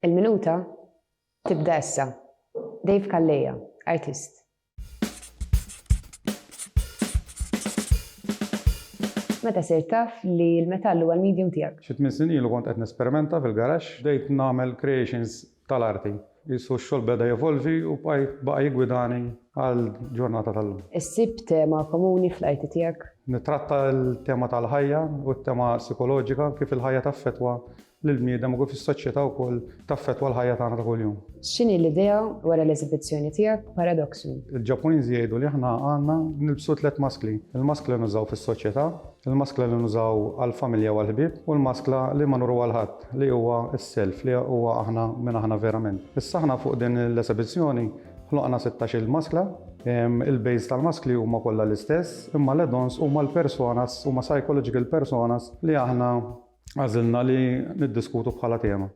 Il-minuta tibda issa. Dave Kalleja, artist. Meta sir taf li l-metall huwa l-medium tiegħek? Xi 8 snin ilu kont qed nesperimenta fil-garax, bdejt nagħmel creations tal-arti. Jisu x-xogħol beda jevolvi u baqa' jigwidani għal ġurnata tal-lum. Issib tema komuni fl-arti tiegħek? Nitratta l-tema tal-ħajja u t-tema psikoloġika kif il-ħajja taffetwa lill-bniedem u kif is-soċjetà wkoll taffetwa l-ħajja tagħna ta' kuljum. X'inhi l-idea wara l-eżibizzjoni tiegħek Paradoxu? Il-Ġappuniżi jgħidu li aħna għandna nilbsu 3 maskli. Il-maskla li nużaw fis-soċjetà, il-maskla li nużaw għall-familja u għall-ħbieb u l-maskla li ma nuru għal-ħadd li huwa s-self li huwa aħna minn aħna verament. Issa aħna fuq din l-eżibizzjoni ħloqna 16 maskla. Il-base tal-maskli huma kollha l-istess, imma l-add-ons huma l-personas, huma psychological personas li aħna għażilna li niddiskutu bħala tema.